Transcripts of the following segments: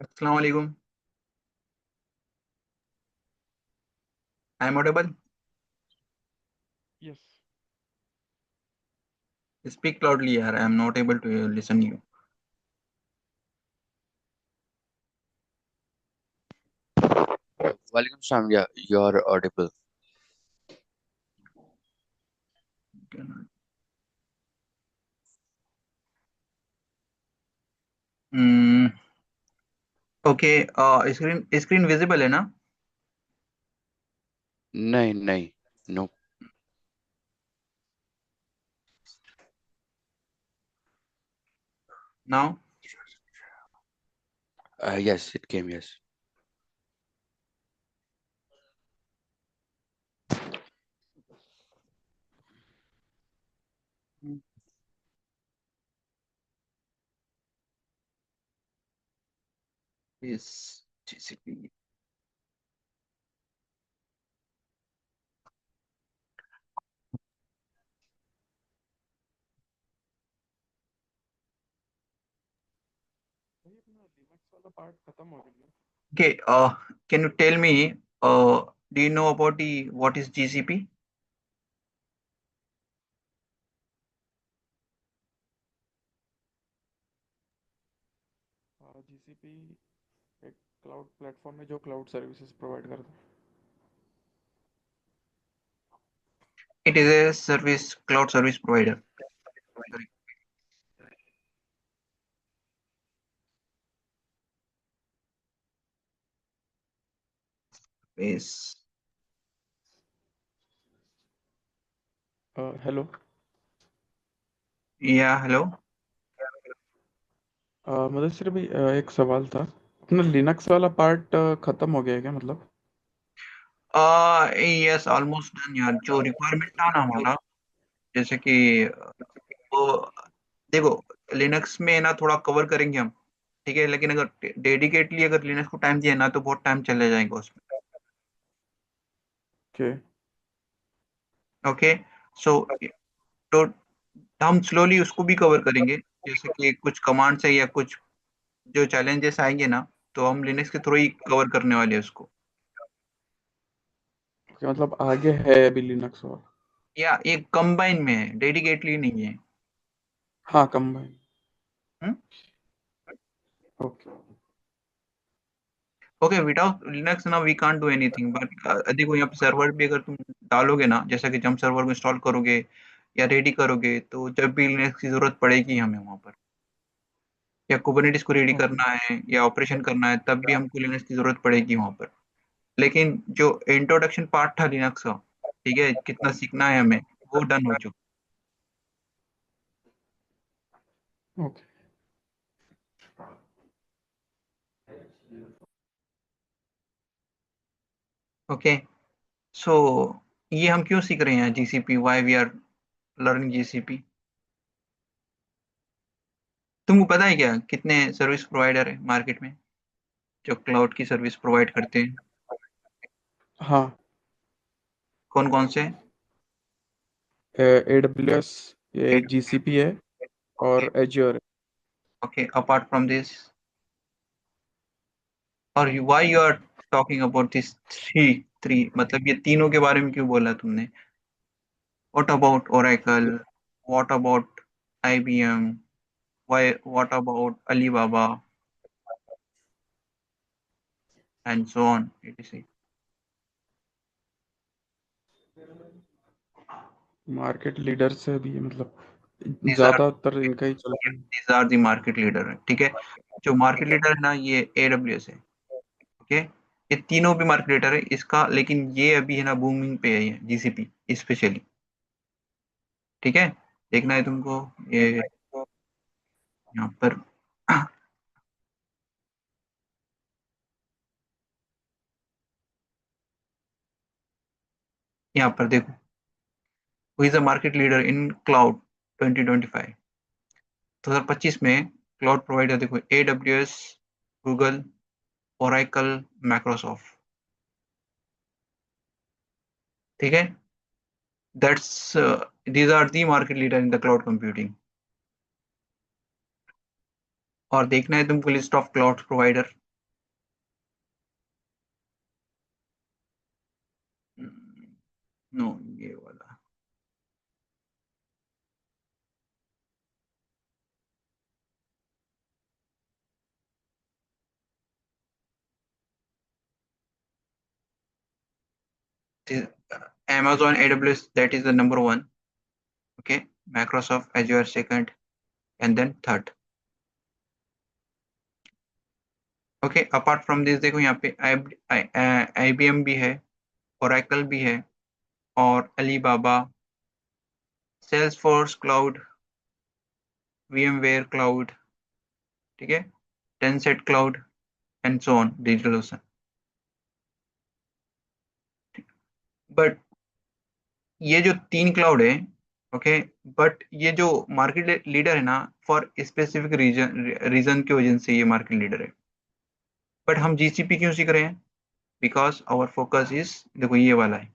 अस्सलाम वालेकुम। I am audible. Yes. Speak loudly यार, I am not able to listen you. Welcome, Sam. Yeah, you're audible. Okay. Screen screen visible है ना? नहीं नहीं, no. Now Yes, it came. Yes. इस GCP. भाई अपना लिनक्स वाला पार्ट खत्म हो गया। Okay, can you tell me, do you know about the what is GCP? GCP एक क्लाउड प्लेटफॉर्म है जो क्लाउड सर्विसेज प्रोवाइड करता है। It is a service, cloud service provider. इस हेलो। या हेलो। मुदस्सिर भाई, एक सवाल था। अपना लिनक्स वाला पार्ट खत्म हो गया है क्या मतलब? यस, ऑलमोस्ट डन यार। जो रिक्वायरमेंट था ना हमारा, जैसे कि वो, देखो, लिनक्स में ना थोड़ा कवर करेंगे हम। ठीक है, लेकिन अगर डेडिकेटली अगर लिनक्स को टाइम दिया ना तो बहुत टाइम चले जाएगा उसमें। ओके। ओके। सो तो हम स्लोली उसको भी कवर करेंगे। जैसे कि कुछ कमांड्स है या कुछ जो चैलेंजेस आएंगे ना, तो हम लिनक्स के थ्रू ही कवर करने वाले हैं उसको। ओके, मतलब आगे है अभी लिनक्स और। या एक कंबाइन में है, डेडिकेटली नहीं है। हाँ, combine. Hmm. Okay. Okay, without Linux ना we can't do anything. But देखो, यहाँ पे सर्वर भी अगर तुम डालोगे ना, जैसा कि जंप सर्वर को इंस्टॉल करोगे या रेडी करोगे, तो जब भी लिनक्स की जरूरत पड़ेगी हमें वहां पर, या कुबरनेटिस को रेडी ओके। करना है या ऑपरेशन करना है, तब भी हमको लिनक्स की जरूरत पड़ेगी वहां पर। लेकिन जो इंट्रोडक्शन पार्ट था लिनक्स का, ठीक है, कितना सीखना है हमें, वो डन हो चुका। ओके। ओके। सो ये हम क्यों सीख रहे हैं GCP? Why we are learning GCP? तुमको पता है क्या कितने सर्विस प्रोवाइडर है मार्केट में जो क्लाउड की सर्विस प्रोवाइड करते हैं? हाँ। कौन कौन से? AWS, ये जीसीपी है ओके। और एज्योर है। ओके, अपार्ट फ्रॉम दिस, और why you are talking about this three? Three मतलब ये तीनों के बारे में क्यों बोला तुमने? What about Oracle? What about IBM? Why, what about Alibaba and so on etc? Market leader से भी मतलब दीज आर ज्यादातर इनका ही चल रहा है। These are the market leader है, ठीक है। जो मार्केट लीडर है ना, ये एडब्ल्यूएस है। ओके, ये तीनों भी मार्केट लीडर है इसका, लेकिन ये अभी है ना बूमिंग पे है, ये जीसीपी स्पेशली। ठीक है, देखना है तुमको ये यहाँ पर। यहाँ पर देखो, who is the market leader in cloud 2025, 2025 में। क्लाउड प्रोवाइडर देखो, एडब्ल्यूएस, गूगल, ओरेकल, माइक्रोसॉफ्ट। ठीक है, that's these are the market leader in the cloud computing. और देखना है तुमको list of cloud provider. Amazon AWS, that is the number one. Okay, Microsoft Azure second, and then third. Okay, apart from this देखो यहाँ पे IBM भी है, Oracle भी है, और Alibaba, Salesforce cloud, VMware cloud, ठीक है, Tencent cloud, and so on, digital ocean. But ये जो तीन क्लाउड है, ओके, बट ये जो मार्केट लीडर है ना, फॉर स्पेसिफिक रीजन की वजह से ये मार्केट लीडर है। बट हम GCP क्यों सीख रहे हैं? बिकॉज आवर फोकस इज, देखो ये वाला है,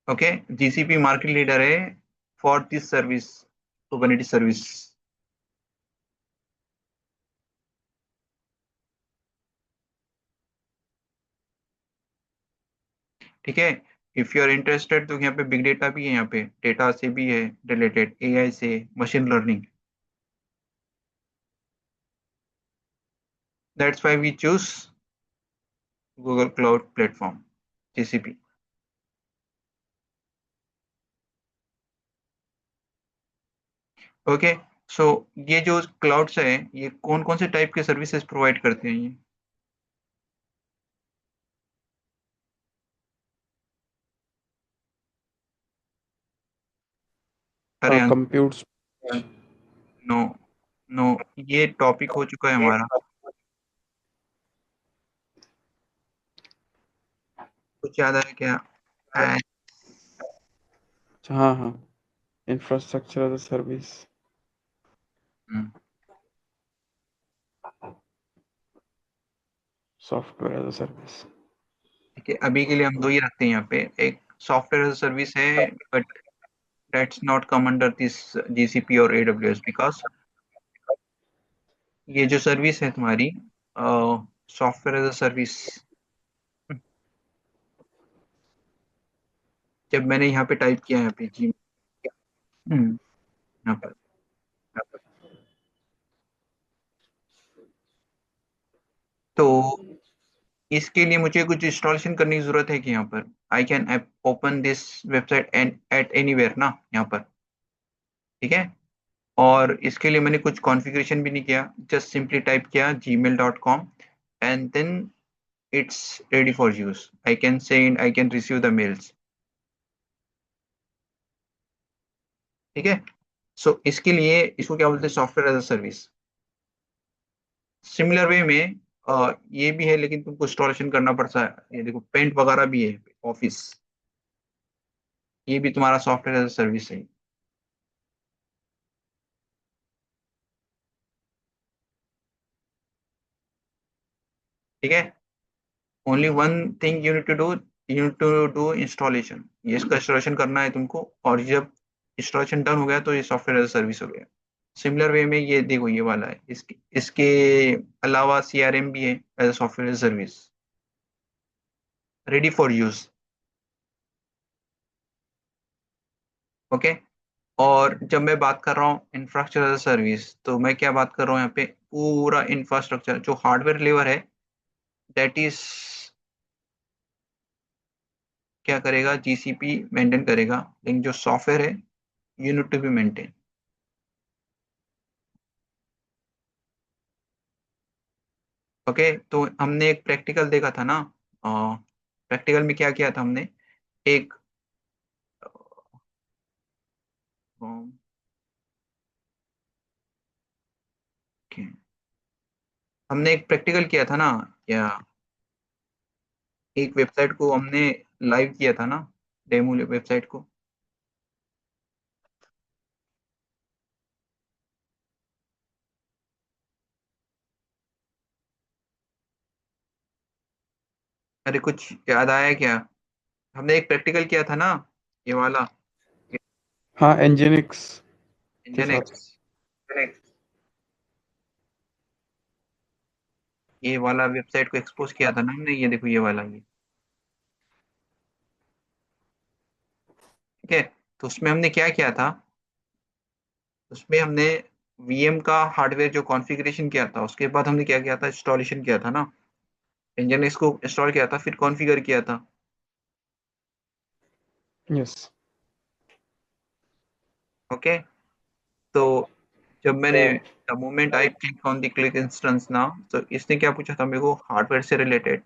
ओके, GCP मार्केट लीडर है for this service, Kubernetes service. ठीक है, इफ यू आर इंटरेस्टेड तो यहाँ पे बिग डेटा भी है, यहाँ पे डेटा से भी है रिलेटेड, AI से, machine learning. That's why we choose Google cloud platform, GCP। Okay, so ये जो क्लाउड्स है, ये कौन कौन से टाइप के सर्विसेज प्रोवाइड करते हैं ये? अरे कंप्यूट। नो, नो, ये टॉपिक हो चुका है हमारा, कुछ याद है क्या? आ, हाँ हाँ, infrastructure as a service, hmm, software as a service. ठीक है, अभी के लिए हम दो ही रखते हैं यहाँ पे। एक सॉफ्टवेयर सर्विस है, but that's not come under this GCP और AWS, बिकॉज ये जो सर्विस है तुम्हारी, सॉफ्टवेयर एज अ सर्विस, जब मैंने यहाँ पे टाइप किया है, यहाँ पे जी, यहाँ पर, तो इसके लिए मुझे कुछ इंस्टॉलेशन करने की जरूरत है कि यहाँ पर I can open this website and at anywhere ना, यहाँ पर, ठीक है। और इसके लिए मैंने कुछ कॉन्फ़िगरेशन भी नहीं किया, जस्ट सिंपली टाइप किया gmail.com, and then it's ready for use, I can send, I can receive the mails, ठीक है। सो इसके लिए इसको क्या बोलते हैं, software as a service. Similar way में ये भी है, लेकिन तुमको इंस्टॉलेशन करना पड़ता है। ये देखो पेंट वगैरह भी है, ऑफिस, ये भी तुम्हारा सॉफ्टवेयर एज अ सर्विस है, ठीक है। Only one thing you need to do, you need to do installation, ये इसका इंस्टॉलेशन करना है तुमको, और जब इंस्टॉलेशन डन हो गया तो ये सॉफ्टवेयर एज अ सर्विस हो गया। सिमिलर वे में ये देखो ये वाला है, इसके इसके अलावा CRM भी है as a software as service, ready for use, okay. और जब मैं बात कर रहा हूँ इंफ्रास्ट्रक्चर एज अ सर्विस, तो मैं क्या बात कर रहा हूँ यहाँ पे, पूरा इंफ्रास्ट्रक्चर जो हार्डवेयर लेवर है, दैट इज क्या करेगा, GCP मेंटेन करेगा, लेकिन जो सॉफ्टवेयर है, you need to be maintain, okay. तो हमने एक प्रैक्टिकल देखा था ना, प्रैक्टिकल में क्या किया था हमने, एक हमने एक प्रैक्टिकल किया था ना, या एक वेबसाइट को हमने लाइव किया था ना, डेमो वेबसाइट को। अरे कुछ याद आया क्या? हमने एक प्रैक्टिकल किया था ना, ये वाला, हाँ, एनजिनिक्स के इंजन साथ। एक्स, ये वाला वेबसाइट को एक्सपोज किया था ना हमने, ये देखो ये वाला, ये, ठीक है। तो उसमें हमने क्या किया था, उसमें हमने वीएम का हार्डवेयर जो कॉन्फ़िगरेशन किया था, उसके बाद हमने क्या किया था, इंस्टॉलेशन किया था ना, nginx को इंस्टॉल किया था, फिर कॉन्फ़िगर किया था। यस। ओके, तो जब मैंने तो the moment I click on the click instance ना, तो इसने क्या पूछा था मेरे को, हार्डवेयर से रिलेटेड,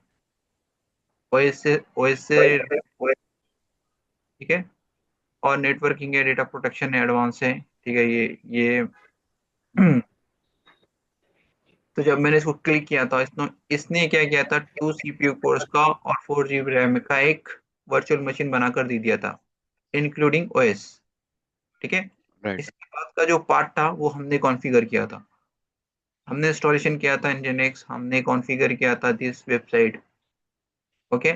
ओएस से, ठीक है, और नेटवर्किंग है, डेटा प्रोटेक्शन है, एडवांस है, ठीक है, ये तो जब मैंने इसको क्लिक किया था, इसने इसने क्या किया था, 2 CPU कोर्स का और 4 GB रैम का एक वर्चुअल मशीन बनाकर दे दिया था, इंक्लूडिंग ओएस। ठीक है, Right. इसके बाद का जो पार्ट था वो हमने कॉन्फ़िगर किया था, हमने इंस्टॉलेशन किया था nginx, हमने कॉन्फ़िगर किया था दिस वेबसाइट। ओके,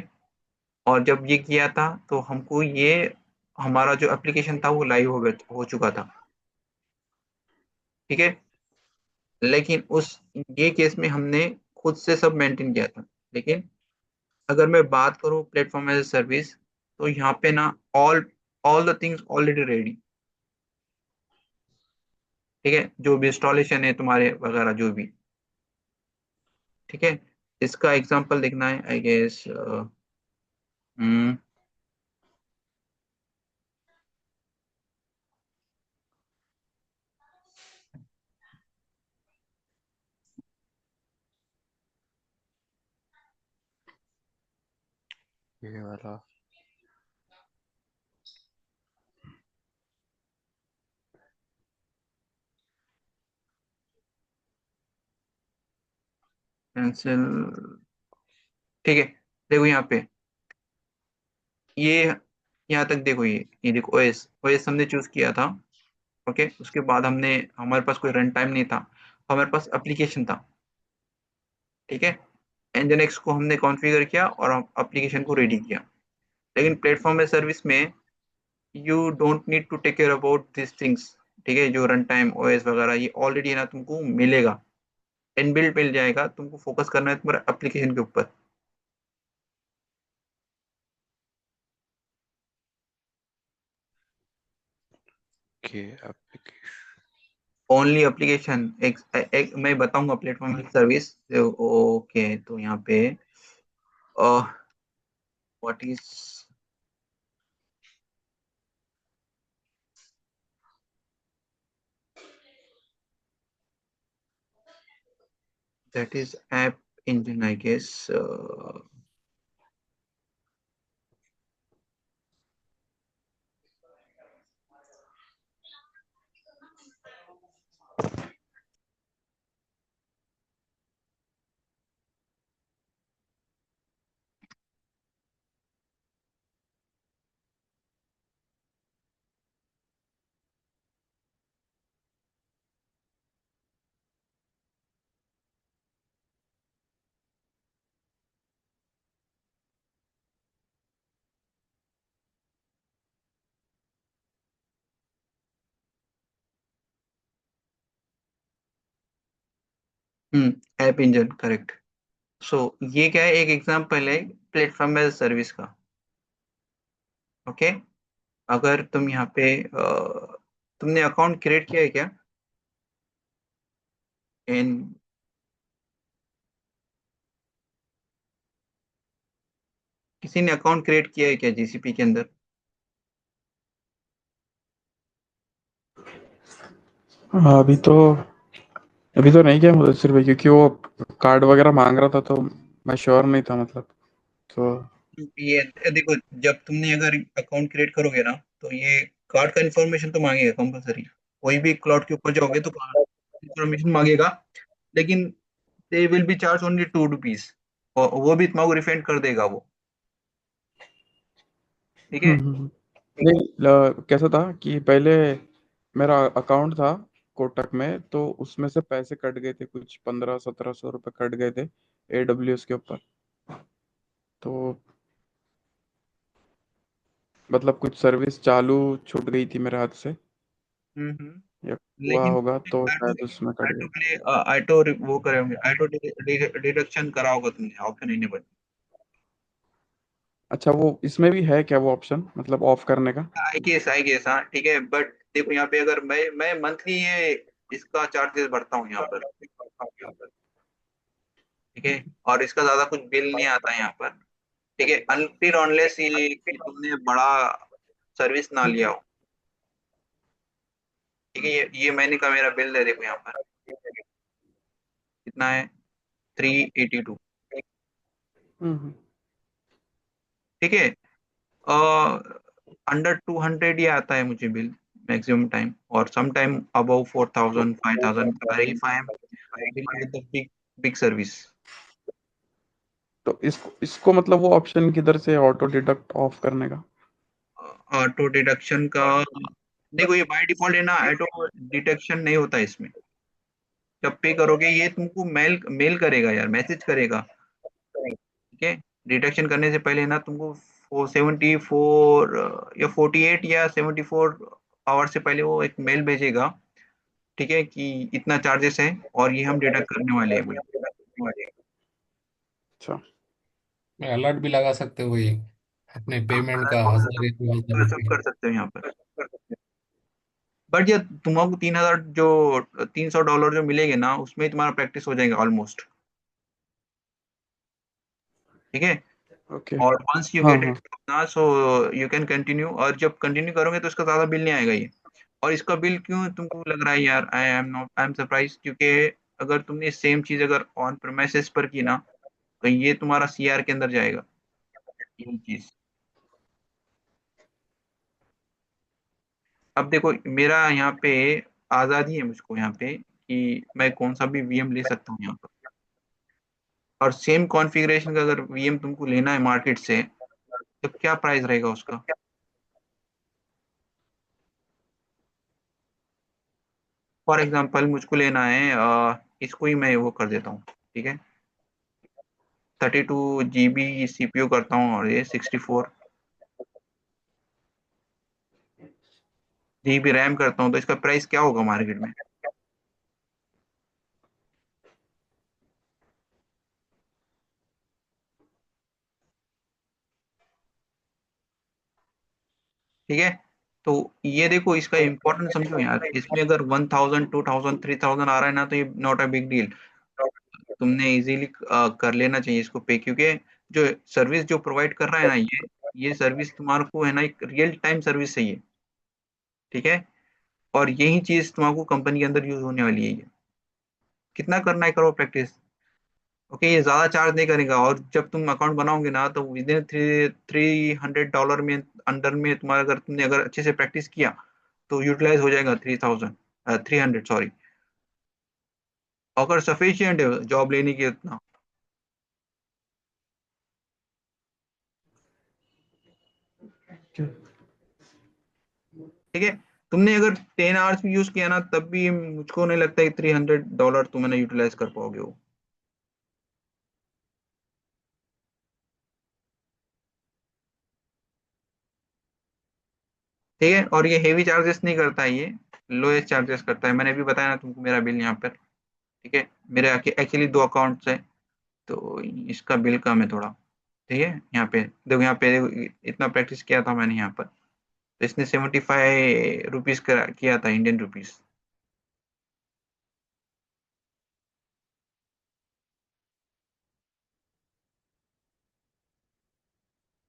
और जब ये किया था तो हमको ये, हमारा जो एप्लीकेशन था वो लाइव हो चुका था। ठीक है, लेकिन उस ये केस में हमने खुद से सब मेंटेन किया था। लेकिन अगर मैं बात करूँ प्लेटफॉर्म एज ए सर्विस, तो यहाँ पे ना all all the things already ready. ठीक है, जो भी इंस्टॉलेशन है तुम्हारे वगैरह जो भी, ठीक है, इसका एग्जांपल देखना है आई गेस। ये वाला। कैंसिल, ठीक है, देखो यहाँ पे, ये यहाँ तक देखो, ये देखो ओएस ओएस हमने चूज किया था। ओके, उसके बाद हमने, हमारे पास कोई रन टाइम नहीं था, हमारे पास एप्लीकेशन था। ठीक है, nginx को हमने कॉन्फ़िगर किया और एप्लीकेशन को रेडी किया। लेकिन प्लेटफॉर्म में सर्विस में you don't need to take care about this things. ठीक है, जो रन टाइम ओएस वगैरह ये ऑलरेडी है ना, तुमको मिलेगा, इनबिल्ट मिल जाएगा, तुमको फोकस करना है तुम्हारे एप्लीकेशन के ऊपर। के application। ओनली एप्लीकेशन, एक मैं बताऊंगा प्लेटफॉर्म सर्विस। ओके, तो यहाँ पे what is, that is app engine I guess. App engine correct. So ये क्या है, एक एग्जांपल है प्लेटफॉर्म एज सर्विस का। ओके, अगर तुम यहाँ पे तुमने अकाउंट क्रिएट किया है क्या इन, किसी ने अकाउंट क्रिएट किया है क्या जीसीपी के अंदर? हाँ, अभी तो नहीं किया मुदस्सिर भाई, क्योंकि वो कार्ड वगैरह मांग रहा था, तो मैं श्योर नहीं था मतलब। तो ये देखो, जब तुमने अगर अकाउंट क्रिएट करोगे ना, तो ये कार्ड का इन्फॉर्मेशन तो मांगेगा कंपलसरी। कोई भी क्लाउड के ऊपर जाओगे तो कार्ड इन्फॉर्मेशन मांगेगा, लेकिन they will be charge only 2 rupees, और वो भी तुम्हारा रिफंड कर देगा वो। ठीक है। नहीं, कैसा था कि पहले मेरा अकाउंट था कोटक में, तो उसमें से पैसे कट गए थे, कुछ 1500-1700 रुपये कट गए थे AWS के ऊपर। तो मतलब कुछ सर्विस चालू छूट गई थी मेरे हाथ से, हम्म। या हुआ लेकिन होगा तो ऑटो शायद उसमें कट ऑटो गए। के लिए ऑटो वो करे होंगे, ऑटो डिडक्शन करा होगा तुमने, ऑप्शन इनेबल। अच्छा, वो इसमें भी है क्या वो ऑप्शन, मतलब ऑफ करने का? आई गेस हाँ, ठीक है, बट देखो यहाँ पे अगर मैं मंथली ये इसका चार्जेस भरता हूँ यहाँ पर, ठीक है। और इसका ज्यादा कुछ बिल नहीं आता है यहाँ पर, ठीक है, अनटिल अनलेस ये कि तुमने बड़ा सर्विस ना लिया हो, ठीक है। ये महीने का मेरा बिल है, देखो यहाँ पर कितना है, 382, हम्म। ठीक है। अंडर 200 ही आता है मुझे बिल मैक्सिमम टाइम, और some time above 4000 5000, if I am dealing with the big big service. तो इसको मतलब वो ऑप्शन किधर से ऑटो डिडक्ट ऑफ करने का? ऑटो डिडक्शन का, देखो ये बाय डिफॉल्ट है ना, ऑटो डिडक्शन नहीं होता इसमें। जब पे करोगे ये तुमको मेल मेल करेगा यार, मैसेज करेगा, ठीक है। डिडक्शन करने से पहले ना तुमको 474 या 48 या 74 आवर से पहले वो एक मेल भेजेगा, ठीक है, कि इतना चार्जेस है और ये हम डिडक्ट करने वाले हैं बोल। अच्छा। अलर्ट भी लगा सकते हो ये अपने हाँ, पेमेंट का, अलर्ट 1000 2000 सब रुपये। कर सकते हो यहाँ पर। बट ये तुमको 3000 जो $300 जो मिलेंगे ना, उसमें ही तुम्हारा प्रैक्टिस हो जाएगा ऑलमोस्ट, ठीक है। ओके। और वंस यू हाँ गेट हाँ। इट ना, सो यू कैन कंटिन्यू, और जब कंटिन्यू करोगे तो इसका ज्यादा बिल नहीं आएगा ये। और इसका बिल क्यों तुमको लग रहा है यार, आई एम सरप्राइज, क्योंकि अगर तुमने सेम चीज अगर ऑन प्रेमाइसेस पर की ना, तो ये तुम्हारा सीआर के अंदर जाएगा, यही चीज। अब देखो मेरा यहाँ पे आजादी है मुझको यहाँ पे कि मैं कौन सा भी वीएम ले सकता हूँ यहाँ पर, और सेम कॉन्फ़िगरेशन का अगर वीएम तुमको लेना है मार्केट से, तो क्या प्राइस रहेगा उसका। फॉर एग्जांपल मुझको लेना है, इसको ही मैं वो कर देता हूँ, ठीक है। 32 GB सीपीयू करता हूँ, और ये 64 GB रैम करता हूँ, तो इसका प्राइस क्या होगा मार्केट में, ठीक है। तो ये देखो इसका इम्पोर्टेंट समझो यार, इसमें अगर 1000 2000 3000 आ रहा है ना, तो ये नॉट अ बिग डील, तुमने इजीली कर लेना चाहिए इसको पे, क्योंकि जो सर्विस जो प्रोवाइड कर रहा है ना ये सर्विस तुम्हारे को है ना, एक रियल टाइम सर्विस चाहिए, ठीक है। और यही चीज तुम्हारे को कंपनी के अंदर यूज होने वाली है ये। कितना करना है करो प्रैक्टिस, ओके। ये ज्यादा चार्ज नहीं करेगा, और जब तुम अकाउंट बनाओगे ना, तो विद इन $300 में अंडर में तुम्हारा, अगर तुमने अगर अच्छे से प्रैक्टिस किया, तो यूटिलाइज हो जाएगा 3,300, सॉरी, अगर सफिशियंट है जॉब लेने की उतना, ठीक है। तुमने अगर 10 आवर्स भी यूज किया ना, तब भी मुझको नहीं लगता कि $300 तुमने यूटिलाइज कर पाओगे वो। ठीक है, और ये हेवी चार्जेस नहीं करता है ये, लोएस्ट चार्जेस करता है। मैंने भी बताया ना तुमको मेरा बिल यहाँ पर, ठीक है। मेरे एक्चुअली दो अकाउंट्स है, तो इसका बिल कम है थोड़ा, ठीक है। यहाँ पे देखो, यहाँ पे इतना प्रैक्टिस किया था मैंने यहाँ पर, तो इसने 75 रुपीज किया था, इंडियन रुपीज।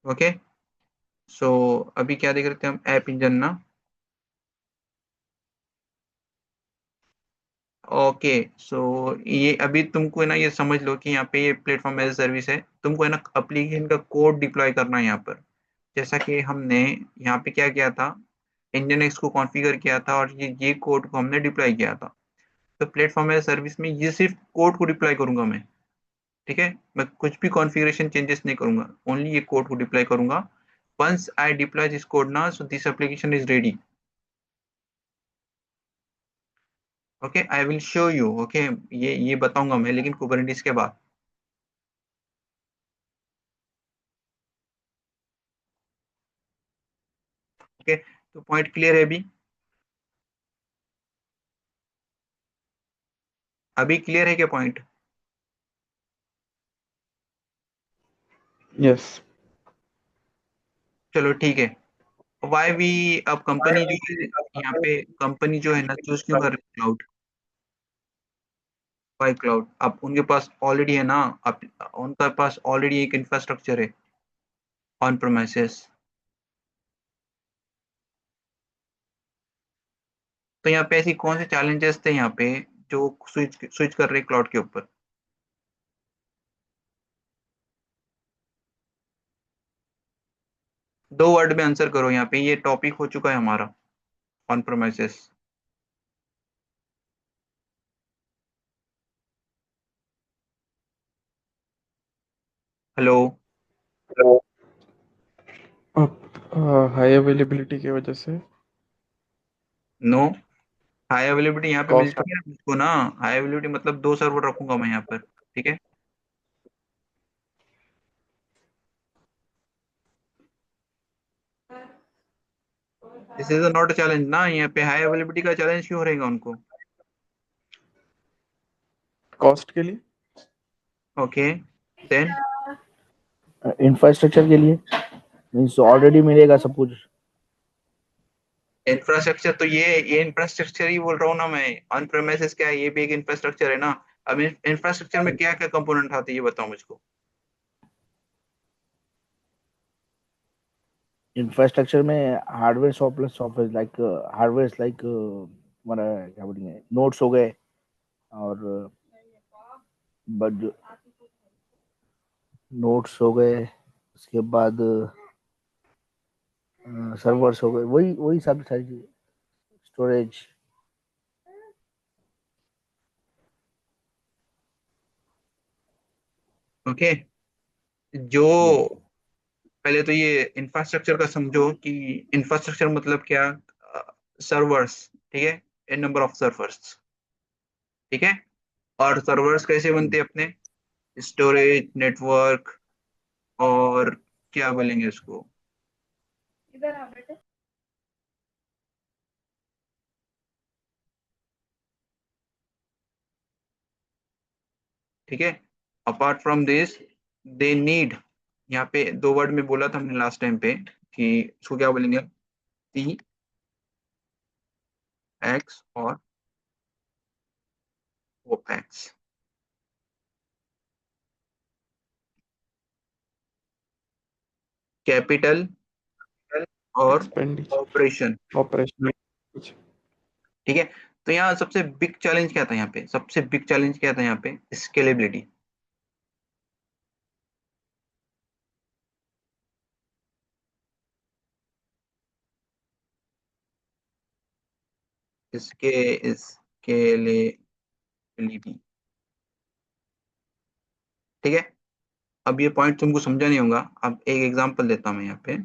ओके। सो अभी क्या देख रहे थे हम, ऐप इंजन ना। ओके। सो ये अभी तुमको है ना, ये समझ लो कि यहाँ पे ये प्लेटफॉर्म एज सर्विस है, तुमको है ना एप्लीकेशन का कोड डिप्लॉय करना है यहाँ पर। जैसा कि हमने यहाँ पे क्या किया था, इंजन एक्स को कॉन्फ़िगर किया था, और ये कोड को हमने डिप्लॉय किया था। तो प्लेटफॉर्म एज सर्विस में ये सिर्फ कोड को डिप्लॉय करूंगा मैं, ठीक है। मैं कुछ भी कॉन्फ़िगरेशन चेंजेस नहीं करूंगा, ओनली ये कोड को डिप्लॉय करूंगा। Once I deploy this code ना, so this application is ready. Okay, I will show you, okay. ये बताऊंगा मैं, लेकिन कुबरनेटिस के बाद। ओके, तो पॉइंट क्लियर है अभी, अभी क्लियर है क्या पॉइंट। यस। चलो ठीक है। वाई वी, अब कंपनी जो है यहाँ पे, कंपनी जो है ना चूज क्यों कर रही है क्लाउड, बाय क्लाउड। अब उनके पास ऑलरेडी है ना, अब उनके पास ऑलरेडी एक इंफ्रास्ट्रक्चर है ऑन प्रोमाइसेस। तो यहाँ पे ऐसी कौन से चैलेंजेस थे यहाँ पे जो स्विच स्विच कर रहे क्लाउड के ऊपर? दो वर्ड में आंसर करो, यहाँ पे ये टॉपिक हो चुका है हमारा ऑन प्रोमाइसेस। हेलो। हाई अवेलेबिलिटी की वजह से। नो, हाई अवेलेबिलिटी यहाँ पे कॉस्ट। मिलती है मुझको ना। हाई अवेलेबिलिटी मतलब दो सर्वर रखूंगा मैं यहाँ पर, ठीक है। This is not a challenge ना, यहाँ पे हाई अवेलेबिलिटी का चैलेंज क्यों रहेगा उनको? कॉस्ट के लिए। ओके, देन इंफ्रास्ट्रक्चर के लिए मीन्स ऑलरेडी मिलेगा सब कुछ। इंफ्रास्ट्रक्चर तो ये इंफ्रास्ट्रक्चर ही बोल रहा हूँ ना मैं। ऑन प्रेमिसेस क्या है, ये भी एक इंफ्रास्ट्रक्चर है ना। अब इंफ्रास्ट्रक्चर में क्या क्या कंपोनेंट आते हैं ये बताओ मुझको। इंफ्रास्ट्रक्चर में hardware plus software like hardware like हमारा क्या बोलेंगे नोट्स हो गए और बट नोट्स हो गए उसके बाद सर्वर्स हो गए, वही वही सब सारी चीजें, स्टोरेज। ओके, जो पहले तो ये इंफ्रास्ट्रक्चर का समझो कि इंफ्रास्ट्रक्चर मतलब क्या। सर्वर्स, ठीक है, ए नंबर ऑफ सर्वर्स, ठीक है। और सर्वर्स कैसे बनते हैं अपने? स्टोरेज, नेटवर्क, और क्या बोलेंगे उसको, ठीक है। Apart from this they need, यहाँ पे दो वर्ड में बोला था हमने लास्ट टाइम पे कि इसको क्या बोलेंगे, टी एक्स और ओपैक्स, कैपिटल और एक्सपेंडिचर। Operation, operational. कुछ। ठीक है। तो यहाँ सबसे बिग चैलेंज क्या था, यहाँ पे सबसे बिग चैलेंज क्या था यहाँ पे? स्केलेबिलिटी। इसके स्केलेबिलिटी, ठीक है। अब ये पॉइंट तुमको समझा नहीं होगा, अब एक एग्जांपल देता हूँ मैं यहाँ पे।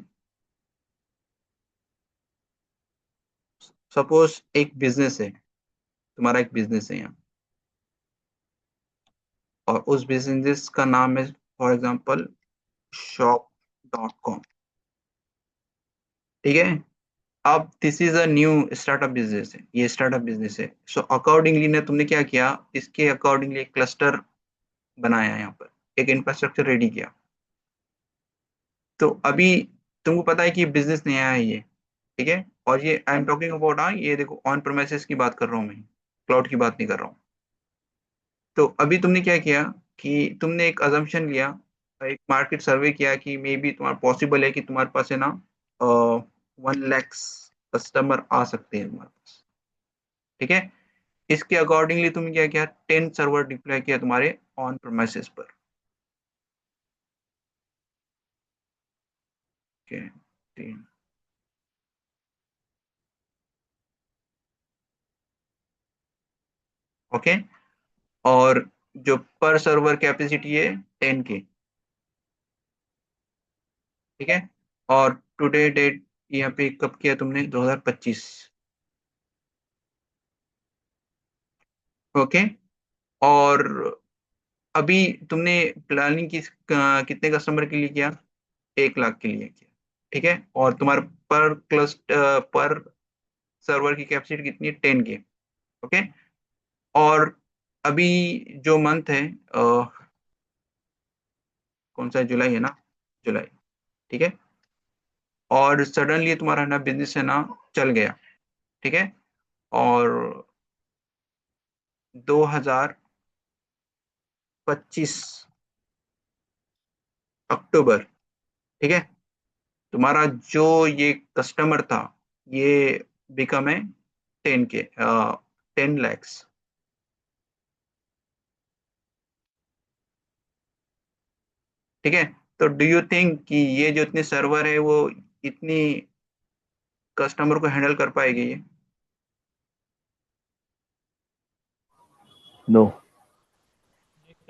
सपोज एक बिजनेस है, तुम्हारा एक बिजनेस है यहाँ, और उस बिजनेस का नाम है फॉर एग्जांपल shop.com, ठीक है। अब this is a new startup business है, ये स्टार्टअप बिजनेस है। सो अकॉर्डिंगली ने तुमने क्या किया, इसके अकॉर्डिंगली एक क्लस्टर बनाया, यहाँ पर एक इंफ्रास्ट्रक्चर रेडी किया। तो अभी तुमको पता है कि बिजनेस नया है ये, ठीक है। और ये आई एम टॉकिंग अबाउट, हाँ ये देखो ऑन प्रेमिसेस की बात कर रहा हूँ मैं, क्लाउड की बात नहीं कर रहा हूँ। तो अभी तुमने क्या किया कि तुमने एक अजम्पशन लिया, एक मार्केट सर्वे किया कि मे बी तुम्हारा पॉसिबल है कि तुम्हारे पास है ना 1 लाख कस्टमर आ सकते हैं तुम्हारे पास, ठीक है। इसके अकॉर्डिंगली तुमने क्या किया, 10 सर्वर डिप्लॉय किया तुम्हारे ऑन प्रेमिसेस पर, ठीक है। 10, ओके। और जो पर सर्वर कैपेसिटी है 10K, ठीक है। और टुडे डेट यहाँ पे कब किया तुमने, 2025, ओके। और अभी तुमने प्लानिंग कितने कस्टमर के लिए किया? 1 लाख के लिए किया, ठीक है। और तुम्हारे पर क्लस्टर पर सर्वर की कैपेसिटी कितनी है? 10K, okay. और अभी जो मंथ है कौन सा है, जुलाई है ना, जुलाई, ठीक है। और सडनली तुम्हारा ना बिजनेस है ना चल गया, ठीक है। और 2000 25 अक्टूबर, ठीक है, तुम्हारा जो ये कस्टमर था ये बिकम है 10K, 10 lakhs। ठीक है, तो डू यू थिंक कि ये जो इतने सर्वर है वो इतनी कस्टमर को हैंडल कर पाएगी ये? नो।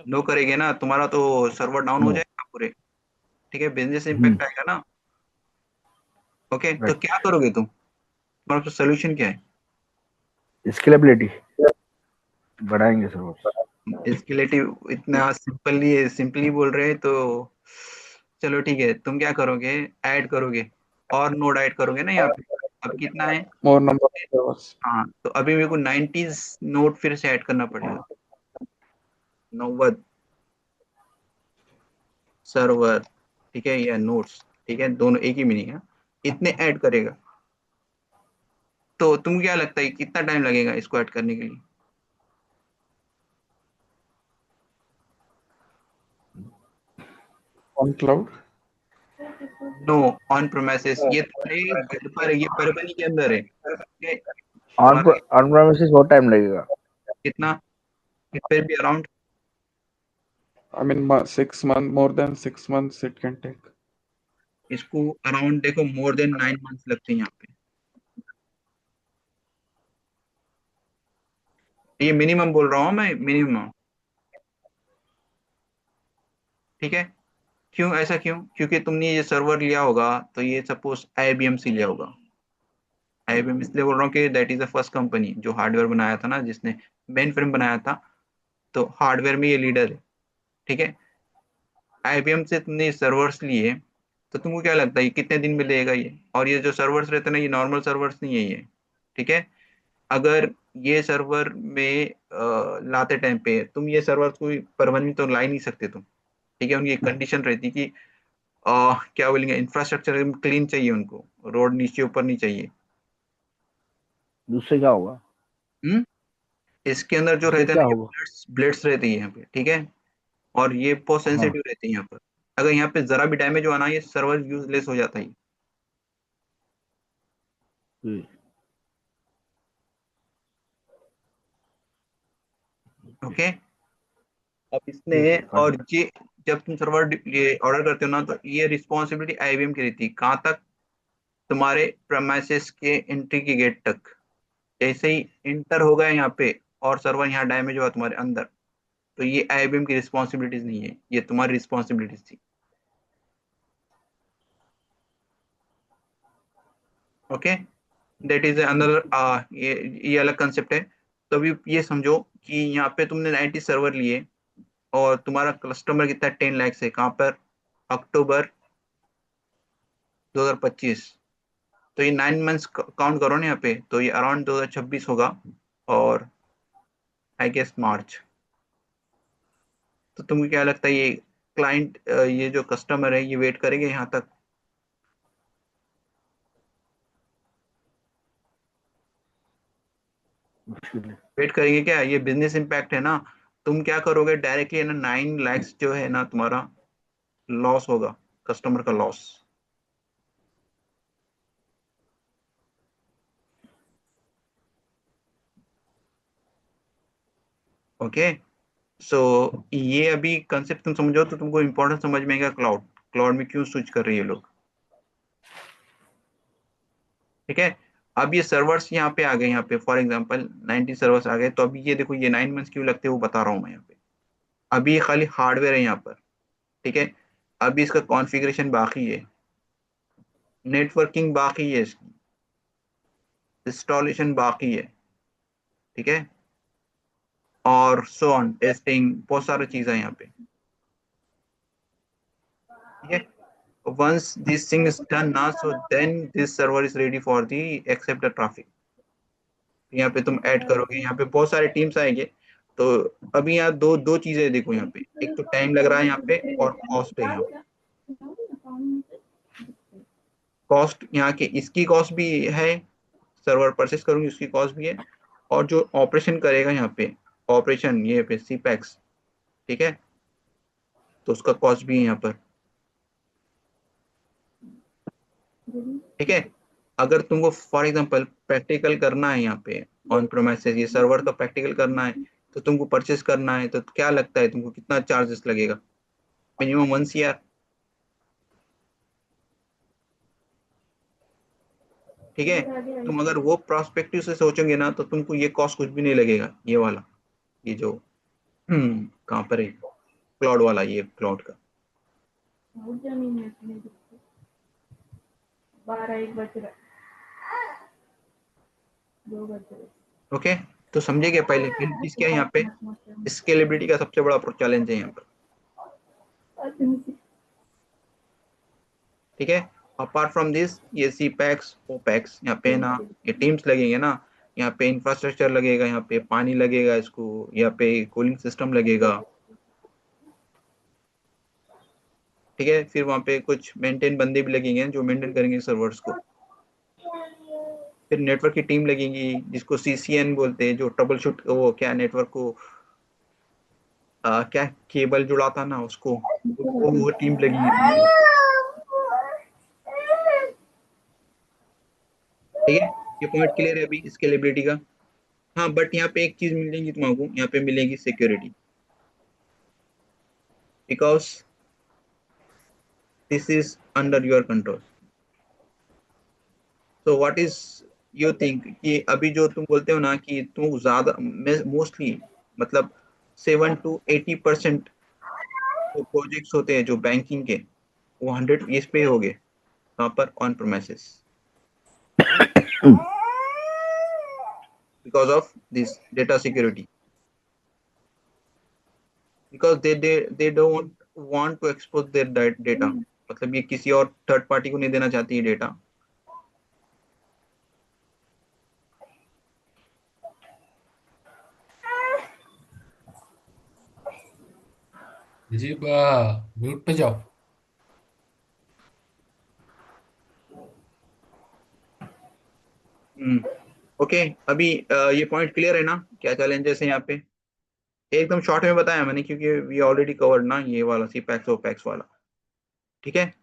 नो करेगे ना, तुम्हारा तो सर्वर डाउन हो नो। जाएगा पूरे। ठीक है, बिजनेस हम्म। इम्पैक्ट आएगा ना। ओके, तो राइट। क्या करोगे तुम, तुम्हारा सोल्यूशन क्या है? स्केलेबिलिटी बढ़ाएंगे सर्वर। इसके लिए इतना सिंपली बोल रहे हैं तो चलो ठीक है, तुम क्या करोगे, ऐड करोगे और नोड ऐड करोगे ना यहाँ पे। अब कितना है? more number of servers. हाँ, तो अभी मेरे को 90 नोड फिर से ऐड करना पड़ेगा, 90 सर्वर, ठीक है, या नोड्स, ठीक है, दोनों एक ही मीनिंग है, इतने ऐड करेगा। तो तुम क्या लगता है कितना टाइम लगेगा इसको ऐड करने के लिए? On cloud. नो, ऑन प्रोमाइसेस, ये तुम्हारे घर पर है, ये परभनी के अंदर है, ठीक है? ऑन तुम्हारा ऑन प्रेमिसेस बहुत टाइम लगेगा। कितना, फिर भी around I mean, 6 months, more than 6 months it can take. इसको अराउंड देखो मोर देन 9 मंथ्स लगते हैं यहाँ पे। ये मिनिमम बोल रहा हूँ मैं, मिनिमम। ठीक है, क्यों ऐसा क्यों? क्योंकि तुमने ये सर्वर लिया होगा तो ये सपोज IBM से लिया होगा। IBM इसलिए बोल रहा हूँ कि that is the first company जो हार्डवेयर बनाया था ना, जिसने मेन फ्रेम बनाया था, तो हार्डवेयर में ये लीडर है। ठीक है, IBM से तुमने सर्वर्स लिए, तो तुमको क्या लगता है ये कितने दिन में लेगा ये? और ये जो सर्वर्स रहते हैं ना, ये नॉर्मल सर्वर्स नहीं है ये। ठीक है, अगर ये सर्वर में लाते टाइम पे तुम ये सर्वर कोई परमानेंट तो ला ही नहीं सकते तुम। ठीक है, उनकी एक कंडीशन रहती है कि क्या बोलेंगे, इंफ्रास्ट्रक्चर क्लीन चाहिए उनको, रोड नीचे ऊपर नहीं चाहिए। दूसरे क्या होगा? हम्म, इसके अंदर जो उससे रहते हैं क्या ना, ये होगा? ब्लेड्स रहती है यहाँ पे, ठीक है, और ये बहुत हाँ। सेंसिटिव रहती है यहाँ पर। अगर यहाँ पे जरा भी डैमेज हुआ ना, ये सर्वर यूजलेस हो जाता है। जी। ओके, अब इसने Got और it. ये जब तुम सर्वर ये ऑर्डर करते हो ना, तो ये रिस्पॉन्सिबिलिटी IBM की रहती है, कहाँ तक? तुम्हारे प्रेमाइसेस के एंट्री की गेट तक। जैसे ही इंटर हो गए यहाँ पे और सर्वर यहाँ डैमेज हुआ तुम्हारे अंदर, तो ये IBM की रिस्पॉन्सिबिलिटीज नहीं है, ये तुम्हारी रिस्पॉन्सिबिलिटीज थी। ओके, दैट इज अनदर, ये अलग कंसेप्ट है। तो अभी ये समझो कि यहाँ पे तुमने 90 सर्वर लिए और तुम्हारा कस्टमर कितना 10 लाख है, कहाँ पर? अक्टूबर 2025। तो ये 9 मंथ्स काउंट करो ना यहाँ पे, तो ये अराउंड 2026 होगा, और आई गेस मार्च। तो तुमको क्या लगता है ये क्लाइंट, ये जो कस्टमर है, ये वेट करेंगे यहाँ तक? मुश्किल है। वेट करेंगे क्या? ये बिजनेस इम्पैक्ट है ना। तुम क्या करोगे डायरेक्टली, है ना, 9 lakhs जो है ना तुम्हारा लॉस होगा, कस्टमर का लॉस। ओके, सो ये अभी कंसेप्ट तुम समझो तो तुमको इम्पोर्टेंट समझ में आएगा, क्लाउड, क्लाउड में क्यों स्विच कर रही है लोग। ठीक है, अब ये सर्वर्स यहाँ पे आ गए, यहाँ पे फॉर एग्जांपल 90 सर्वर्स आ गए, तो अभी ये देखो ये 9 मंथ्स क्यों लगते हैं वो बता रहा हूँ मैं यहाँ पे। अभी ये खाली हार्डवेयर है यहाँ पर, ठीक है, अभी इसका कॉन्फ़िगरेशन बाकी है, नेटवर्किंग बाकी है, इसकी इंस्टॉलेशन बाकी है, ठीक है, और सो ऑन, टेस्टिंग, बहुत सारी चीजें हैं यहाँ पे। ठीक है, once this thing is done now, so then this server is ready for the accept the traffic। यहाँ पे तुम ऐड करोगे, यहाँ पे बहुत सारे टीम्स आएंगे। तो अभी यहाँ दो दो चीजें देखो, यहाँ पे एक तो टाइम लग रहा है यहाँ पे, और कॉस्ट है यहाँ पे। कॉस्ट यहाँ के, इसकी कॉस्ट भी है, सर्वर परचेस करूंगी उसकी कॉस्ट भी है, और जो ऑपरेशन करेगा यहाँ पे, ऑपरेशन ये पे सीपैक्स, ठीक है, तो उसका कॉस्ट भी है यहाँ पर, ठीक है। अगर तुमको फॉर एग्जांपल प्रैक्टिकल करना है यहाँ पे ऑन प्रोमाइसेस, ये सर्वर का प्रैक्टिकल करना है, तो तुमको परचेस करना है, तो क्या लगता है तुमको कितना चार्जेस लगेगा? मिनिमम 1 CR, ठीक है। तुम अगर वो प्रोस्पेक्टिव से सोचोगे ना तो तुमको ये कॉस्ट कुछ भी नहीं लगेगा, ये वाला, ये जो कहाँ पर है क्लाउड वाला, ये क्लाउड का। 12-1 बज रहा है, 2 बज रहे। ओके, तो समझे क्या? पहले पहली चीज क्या है यहाँ पे, स्केलेबिलिटी का सबसे बड़ा चैलेंज है यहाँ पर, ठीक है। अपार्ट फ्रॉम दिस, ये सीपैक्स ओपैक्स यहाँ पे ना, ये टीम्स लगेंगे ना, यहाँ पे इंफ्रास्ट्रक्चर लगेगा, यहाँ पे पानी लगेगा, इसको यहाँ पे कूलिंग सिस्टम लगेगा, ठीक है। फिर वहाँ पे कुछ मेंटेन बंदे भी लगेंगे जो मेंटेन करेंगे सर्वर्स को। फिर नेटवर्क की टीम लगेगी जिसको CCN बोलते हैं, जो ट्रबल शूट, वो क्या नेटवर्क को क्या केबल जुड़ा था ना उसको, वो टीम लगेगी तुमको, ठीक है। ये पॉइंट क्लियर है अभी स्केलेबिलिटी का। हाँ, बट यहाँ पे एक चीज मिलेगी तुमको, यहाँ पे मिलेगी security, because this is under your control. So what is you think कि अभी जो तुम बोलते हो ना कि तुम ज्यादा मोस्टली मतलब 7 to 80% जो प्रोजेक्ट्स होते हैं जो बैंकिंग के, वो 100 इस पे हो गए, कहाँ पर? On premises, because of this data security, because they don't want to expose their data, मतलब ये किसी और थर्ड पार्टी को नहीं देना चाहती है डेटा। जी, म्यूट पे जाओ। ओके, अभी ये पॉइंट क्लियर है ना, क्या चैलेंजेस है यहाँ पे? एकदम शॉर्ट में बताया मैंने क्योंकि वी ऑलरेडी कवर्ड ना ये वाला सीपैक्स ओपैक्स वाला, ठीक है।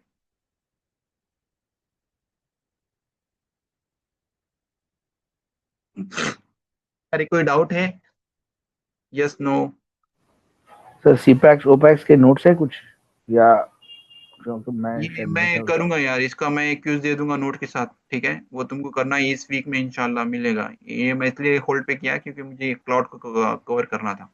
अरे कोई डाउट है? Yes, no? सर सीपैक्स ओपैक्स के नोट्स है कुछ, या क्योंकि मैं ये शायद मैं भेजा करूंगा यार, इसका मैं क्यूज दे दूंगा नोट के साथ, ठीक है। वो तुमको करना है इस वीक में इंशाल्लाह मिलेगा। ये मैं इसलिए होल्ड पे किया क्योंकि मुझे क्लाउड को कवर करना था।